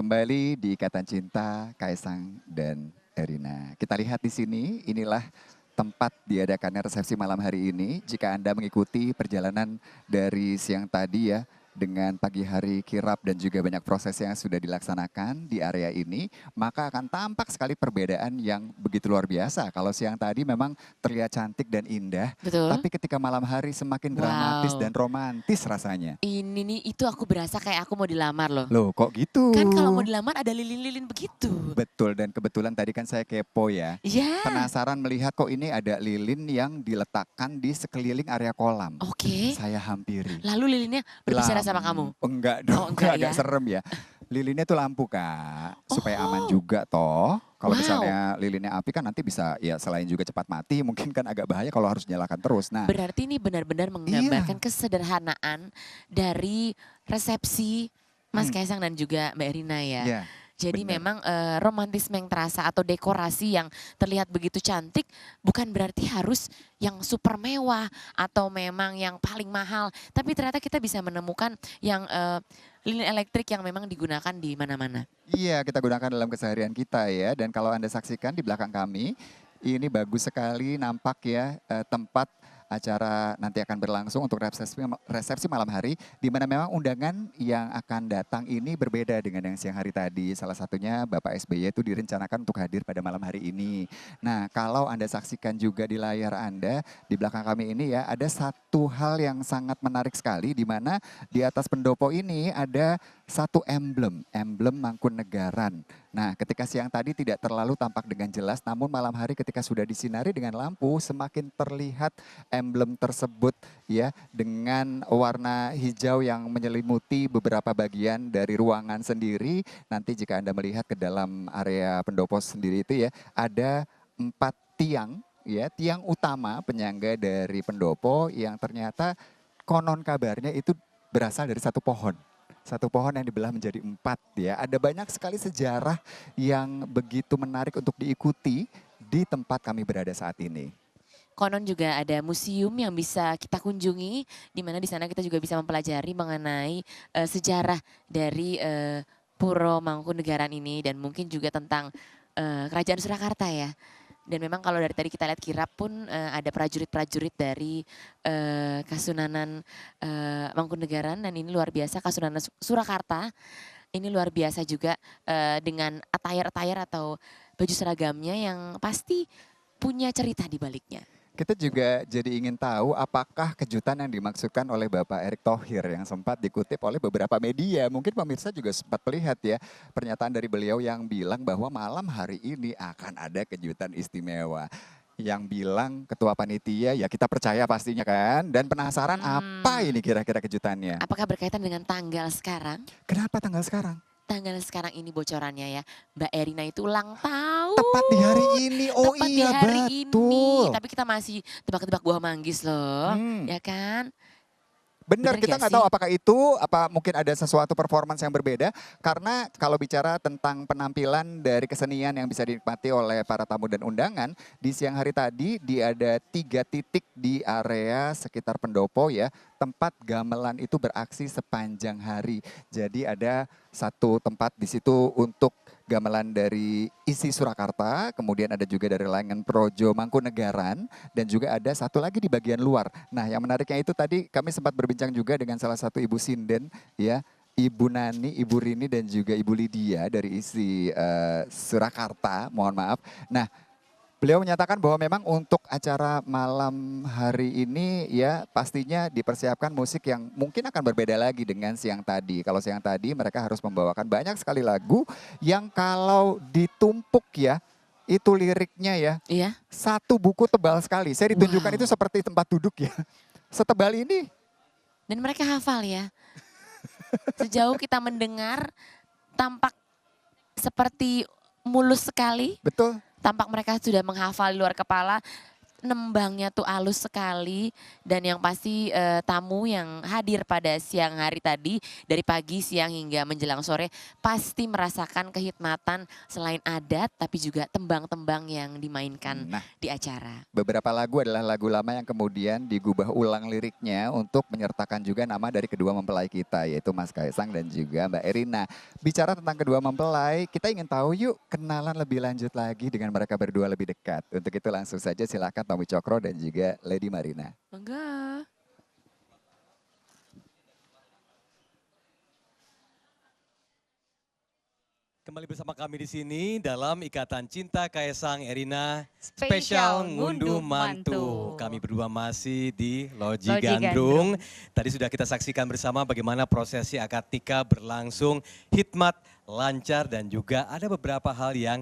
kembali di Ikatan Cinta Kaisang dan Erina. Kita lihat di sini, inilah tempat diadakannya resepsi malam hari ini. Jika Anda mengikuti perjalanan dari siang tadi ya, dengan pagi hari kirap dan juga banyak proses yang sudah dilaksanakan di area ini, maka akan tampak sekali perbedaan yang begitu luar biasa. Kalau siang tadi memang terlihat cantik dan indah, Betul. tapi ketika malam hari semakin dramatis dan Wow. romantis rasanya. Ini nih, itu aku berasa kayak aku mau dilamar loh. Loh kok gitu? Kan kalau mau dilamar ada lilin-lilin begitu. Betul, dan kebetulan tadi kan saya kepo ya. Iya. Penasaran melihat kok ini ada lilin yang diletakkan di sekeliling area kolam. Oke. Saya hampiri. Lalu lilinnya berbicara sama kamu? Enggak Oh dong, enggak agak ya? serem ya. Lilinnya tuh lampu Kak, supaya aman Oh, juga toh. Kalau wow. misalnya lilinnya api kan nanti bisa ya selain juga cepat mati mungkin kan agak bahaya kalau harus nyalakan terus. Nah Berarti ini benar-benar iya, menggambarkan kesederhanaan dari resepsi Mas hmm, Kaisang dan juga Mbak Erina ya. iya Jadi bener. memang romantisme yang terasa atau dekorasi yang terlihat begitu cantik bukan berarti harus yang super mewah atau memang yang paling mahal. Tapi ternyata kita bisa menemukan yang lilin elektrik yang memang digunakan di mana-mana. Iya, kita gunakan dalam keseharian kita ya. Dan kalau Anda saksikan di belakang kami, ini bagus sekali nampak ya tempat acara nanti akan berlangsung untuk resepsi malam hari, di mana memang undangan yang akan datang ini berbeda dengan yang siang hari tadi. Salah satunya Bapak SBY itu direncanakan untuk hadir pada malam hari ini. Nah, kalau Anda saksikan juga di layar Anda, di belakang kami ini ya, ada satu hal yang sangat menarik sekali, di mana di atas pendopo ini ada satu emblem Mangkunegaran. Nah, ketika siang tadi tidak terlalu tampak dengan jelas, namun malam hari ketika sudah disinari dengan lampu, semakin terlihat emblem tersebut ya dengan warna hijau yang menyelimuti beberapa bagian dari ruangan sendiri. Nanti jika Anda melihat ke dalam area pendopo sendiri itu ya, ada 4 tiang ya, tiang utama penyangga dari pendopo yang ternyata konon kabarnya itu berasal dari satu pohon. Satu pohon yang dibelah menjadi 4 ya. Ada banyak sekali sejarah yang begitu menarik untuk diikuti di tempat kami berada saat ini. Konon juga ada museum yang bisa kita kunjungi, di mana di sana kita juga bisa mempelajari mengenai sejarah dari Puro Mangkunegaran ini dan mungkin juga tentang Kerajaan Surakarta ya. Dan memang kalau dari tadi kita lihat kirap pun ada prajurit-prajurit dari Kasunanan Mangkunegaran dan ini luar biasa Kasunanan Surakarta. Ini luar biasa juga dengan attire-attire atau baju seragamnya yang pasti punya cerita di baliknya. Kita juga jadi ingin tahu apakah kejutan yang dimaksudkan oleh Bapak Erick Thohir yang sempat dikutip oleh beberapa media. Mungkin pemirsa juga sempat melihat ya pernyataan dari beliau yang bilang bahwa malam hari ini akan ada kejutan istimewa. Yang bilang ketua panitia ya kita percaya pastinya kan. Dan penasaran apa Hmm, ini kira-kira kejutannya. apakah berkaitan dengan tanggal sekarang? Kenapa tanggal sekarang? Tanggal sekarang ini bocorannya ya, Mbak Erina itu ulang Tepat di hari tahun. ini, oh Tepat di iya hari ini, betul. tapi kita masih tebak-tebak buah manggis loh, Hmm. ya kan? Benar, Bener kita gak nggak tahu sih? apakah itu, apa mungkin ada sesuatu performance yang berbeda. Karena kalau bicara tentang penampilan dari kesenian yang bisa dinikmati oleh para tamu dan undangan, di siang hari tadi ada 3 titik di area sekitar pendopo ya, tempat gamelan itu beraksi sepanjang hari. Jadi ada satu tempat di situ untuk gamelan dari isi Surakarta, kemudian ada juga dari Lengan Projo Mangkunegaran, dan juga ada satu lagi di bagian luar. Nah, yang menariknya itu tadi kami sempat berbincang juga dengan salah satu ibu sinden ya, Ibu Nani, Ibu Rini dan juga Ibu Lydia dari isi Surakarta, mohon maaf. Nah, beliau menyatakan bahwa memang untuk acara malam hari ini ya pastinya dipersiapkan musik yang mungkin akan berbeda lagi dengan siang tadi. Kalau siang tadi mereka harus membawakan banyak sekali lagu yang kalau ditumpuk ya, itu liriknya ya, Iya? satu buku tebal sekali. Saya ditunjukkan itu Wow. seperti tempat duduk ya. Setebal ini, Dan mereka hafal ya. Sejauh kita mendengar tampak seperti mulus sekali, betul. tampak mereka sudah menghafal di luar kepala. nembangnya tuh halus sekali dan yang pasti tamu yang hadir pada siang hari tadi dari pagi, siang hingga menjelang sore pasti merasakan kehikmatan selain adat tapi juga tembang-tembang yang dimainkan Nah, di acara. beberapa lagu adalah lagu lama yang kemudian digubah ulang liriknya untuk menyertakan juga nama dari kedua mempelai kita, yaitu Mas Kaisang dan juga Mbak Erina. Bicara tentang kedua mempelai, kita ingin tahu yuk kenalan lebih lanjut lagi dengan mereka berdua lebih dekat. Untuk itu langsung saja silakan Tommy Cokro dan juga Lady Marina. Mangga. Kembali bersama kami di sini dalam Ikatan Cinta Kaisang Erina Spesial Spesial Ngunduh Ngunduh Mantu. Mantu. Kami berdua masih di Loji Loji Gandrung. Tadi sudah kita saksikan bersama bagaimana prosesi akad nikah berlangsung hikmat, lancar dan juga ada beberapa hal yang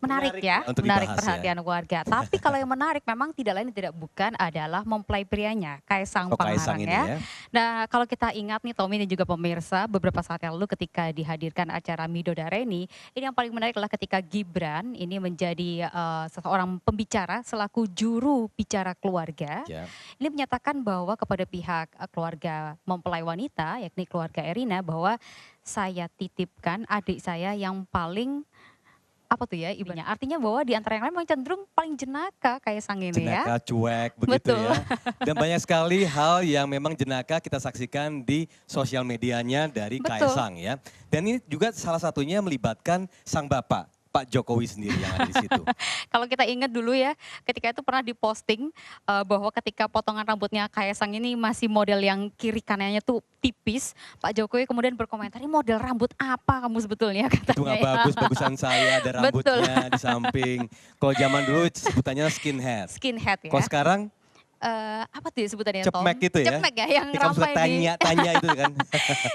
Menarik ya, untuk menarik dibahas ya. perhatian warga. Tapi kalau yang menarik memang tidak lain tidak bukan adalah mempelai prianya, Kaisang Oh, Kaisang Pangarep ini ya. ya. Nah kalau kita ingat nih Tommy dan juga pemirsa, beberapa saat yang lalu ketika dihadirkan acara Midodareni, ini yang paling menarik adalah ketika Gibran ini menjadi seseorang pembicara selaku juru bicara keluarga. Ya. Ini menyatakan bahwa kepada pihak keluarga mempelai wanita, yakni keluarga Erina, bahwa saya titipkan adik saya yang paling apa tuh ya ibunya. Artinya bahwa di antara yang lain memang cenderung paling jenaka Kaisang ini ya. Jenaka, cuek begitu Betul. ya. Dan banyak sekali hal yang memang jenaka kita saksikan di sosial medianya dari Betul. Kaisang ya. Dan ini juga salah satunya melibatkan sang bapak, Pak Jokowi sendiri yang ada di situ. Kalau kita ingat dulu ya, ketika itu pernah diposting bahwa ketika potongan rambutnya Kaisang ini masih model yang kiri kanannya tuh tipis, Pak Jokowi kemudian berkomentar, ini model rambut apa kamu sebetulnya katanya. Itu nggak ya. bagus, bagusan saya ada Betul. rambutnya di samping. Kalau zaman dulu sebutannya skinhead. Skinhead ya. Kalau sekarang Apa tuh ya sebutannya Tom? cepmek gitu ya. Cepmek ya, yang ya kamu suka ramai di tanya itu kan.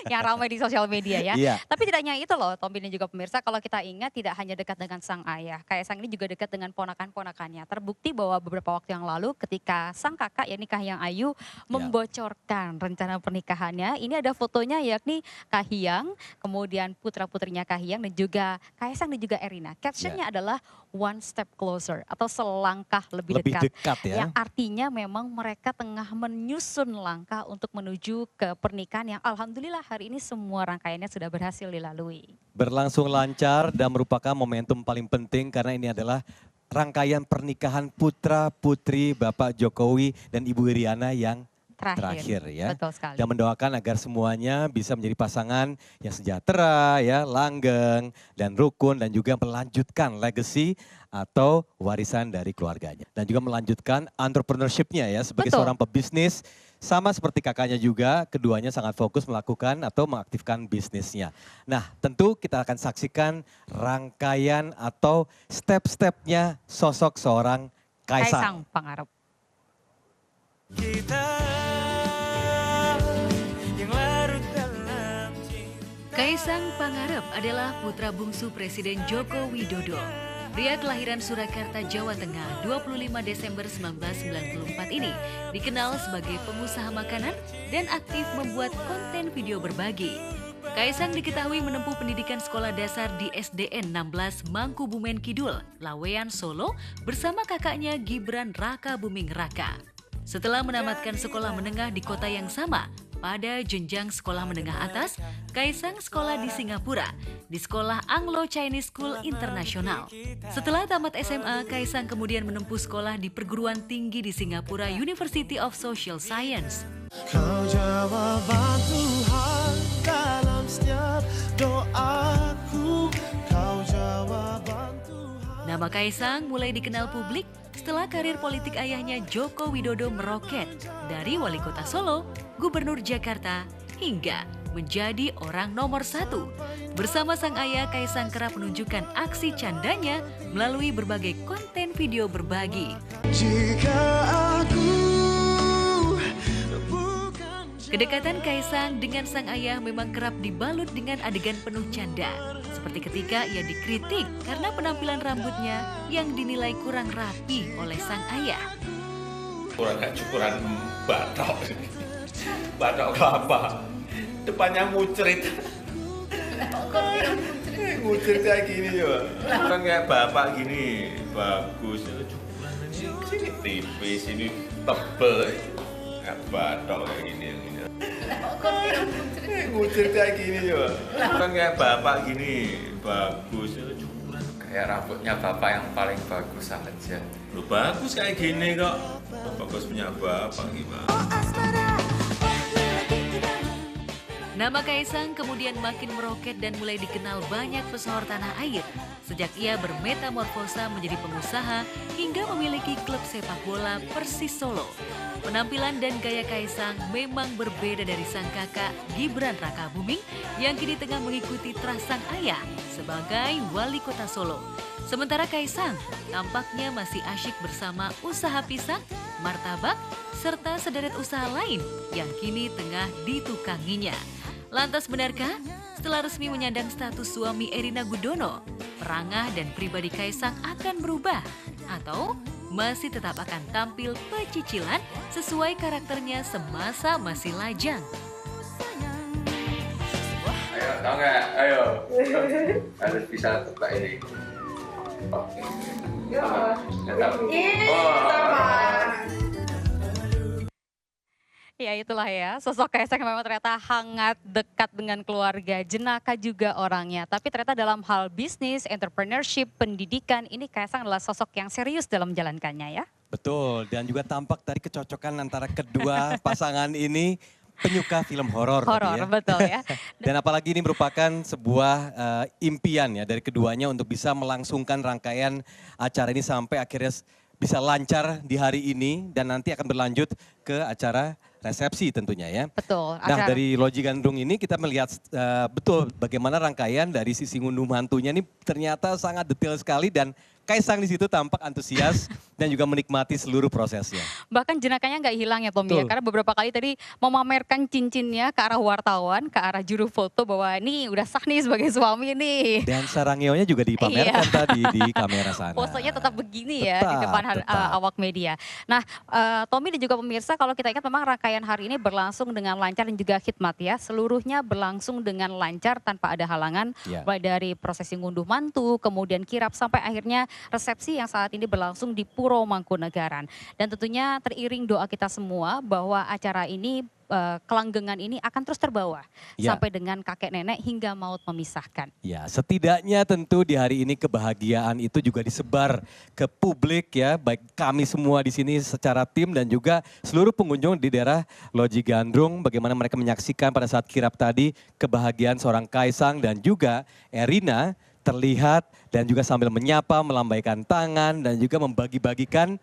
yang ramai di sosial media ya. Iya. Tapi tidak hanya itu loh, Tommy dan juga pemirsa, kalau kita ingat tidak hanya dekat dengan sang ayah, Kaisang ini juga dekat dengan ponakan-ponakannya. Terbukti bahwa beberapa waktu yang lalu ketika sang kakak yakni Kahiyang Ayu membocorkan rencana pernikahannya, ini ada fotonya yakni Kahiyang, kemudian putra-putrinya Kahiyang dan juga Kaisang dan juga Erina. Captionnya adalah one step closer atau selangkah lebih dekat. ya. Yang artinya memang mereka tengah menyusun langkah untuk menuju ke pernikahan yang alhamdulillah hari ini semua rangkaiannya sudah berhasil dilalui. Berlangsung lancar dan merupakan momentum paling penting karena ini adalah rangkaian pernikahan putra-putri Bapak Jokowi dan Ibu Iriana yang terakhir ya. Betul sekali. Dan mendoakan agar semuanya bisa menjadi pasangan yang sejahtera, ya, langgeng, dan rukun, dan juga melanjutkan legacy atau warisan dari keluarganya. Dan juga melanjutkan entrepreneurship-nya ya, sebagai Betul. seorang pebisnis, sama seperti kakaknya juga, keduanya sangat fokus melakukan atau mengaktifkan bisnisnya. Nah tentu kita akan saksikan rangkaian atau step-stepnya sosok seorang Kaisang. Kaisang Pangarep. Kaisang Pangarep adalah putra bungsu Presiden Joko Widodo. Pria kelahiran Surakarta, Jawa Tengah 25 Desember 1994 ini dikenal sebagai pengusaha makanan dan aktif membuat konten video berbagi. Kaisang diketahui menempuh pendidikan sekolah dasar di SDN 16 Mangkubumen Kidul, Lawean, Solo bersama kakaknya Gibran Raka Buming Raka. Setelah menamatkan sekolah menengah di kota yang sama, pada jenjang sekolah menengah atas, Kaisang sekolah di Singapura, di sekolah Anglo Chinese School Internasional. Setelah tamat SMA, Kaisang kemudian menempuh sekolah di perguruan tinggi di Singapura University of Social Science. Kau jawaban Tuhan dalam setiap doaku, kau jawaban Tuhan. Nama Kaisang mulai dikenal publik setelah karir politik ayahnya Joko Widodo meroket dari wali kota Solo, gubernur Jakarta, hingga menjadi orang nomor 1. Bersama sang ayah, Kaisang kerap menunjukkan aksi candanya melalui berbagai konten video berbagi. Jika aku bukan Kedekatan Kaisang dengan sang ayah memang kerap dibalut dengan adegan penuh canda. Seperti ketika ia dikritik karena penampilan rambutnya yang dinilai kurang rapi oleh sang ayah. Kurang cukuran batok. Batok kelapa. Depannya ngucrit. Ngucrit kayak gini ya. Orang kayak bapak gini. Bagus. Cukuran ini. Sini, tipis, ini tebel. Nggak batok kayak gini yang ini. Ngucir kayak gini coba. Kan kayak bapak gini, bagus. Cukuran kayak rambutnya bapak yang paling bagus aja. lu bagus kayak gini kok. Bagus punya bapak gimana? Nama Kaisang kemudian makin meroket dan mulai dikenal banyak pesohor tanah air. Sejak ia bermetamorfosa menjadi pengusaha hingga memiliki klub sepak bola Persis Solo. Penampilan dan gaya Kaisang memang berbeda dari sang kakak Gibran Rakabuming yang kini tengah mengikuti terah sang ayah sebagai wali kota Solo. Sementara Kaisang tampaknya masih asyik bersama usaha pisang, martabak, serta sederet usaha lain yang kini tengah ditukanginya. Lantas benarkah setelah resmi menyandang status suami Erina Gudono, perangah dan pribadi Kaisang akan berubah? Atau masih tetap akan tampil pecicilan sesuai karakternya semasa masih lajang? Ayo, tau nggak? Ayo. Harus bisa tebak ini. Oke. Ya itulah ya, sosok Kaisang memang ternyata hangat dekat dengan keluarga, jenaka juga orangnya. Tapi ternyata dalam hal bisnis, entrepreneurship, pendidikan, ini Kaisang adalah sosok yang serius dalam menjalankannya ya. Betul, dan juga tampak dari kecocokan antara kedua pasangan ini penyuka film horor. Horor, tadi ya. betul ya. Dan apalagi ini merupakan sebuah impian ya dari keduanya untuk bisa melangsungkan rangkaian acara ini sampai akhirnya bisa lancar di hari ini dan nanti akan berlanjut ke acara resepsi tentunya ya. Betul. Nah dari Loji Gandrung ini kita melihat betul bagaimana rangkaian dari sisi ngunduh mantunya ini ternyata sangat detail sekali dan Kaisang di situ tampak antusias dan juga menikmati seluruh prosesnya. Bahkan jenakanya nggak hilang ya Tommy ya, karena beberapa kali tadi memamerkan cincinnya ke arah wartawan, ke arah juru foto bahwa ini udah sah nih sebagai suami nih. Dan sarangionya juga dipamerkan tadi di kamera sana. Posenya tetap begini ya di depan awak media. Nah Tommy dan juga pemirsa kalau kita ingat memang rangkaian hari ini berlangsung dengan lancar dan juga khidmat ya. Seluruhnya berlangsung dengan lancar tanpa ada halangan. Mulai dari prosesi ngunduh mantu, kemudian kirap sampai akhirnya resepsi yang saat ini berlangsung di Puro Mangkunegaran. Dan tentunya teriring doa kita semua bahwa acara ini, kelanggengan ini akan terus terbawa sampai dengan kakek nenek hingga maut memisahkan. Ya, setidaknya tentu di hari ini kebahagiaan itu juga disebar ke publik ya, baik kami semua di sini secara tim dan juga seluruh pengunjung di daerah Loji Gandrung, bagaimana mereka menyaksikan pada saat kirap tadi kebahagiaan seorang Kaisang dan juga Erina terlihat dan juga sambil menyapa, melambaikan tangan dan juga membagi-bagikan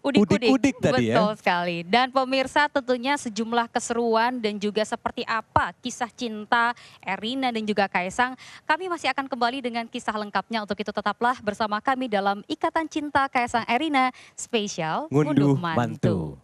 udik-udik tadi ya. Betul sekali. Dan pemirsa tentunya sejumlah keseruan dan juga seperti apa kisah cinta Erina dan juga Kaisang. Kami masih akan kembali dengan kisah lengkapnya. Untuk itu tetaplah bersama kami dalam Ikatan Cinta Kaisang Erina spesial Ngunduh Mantu.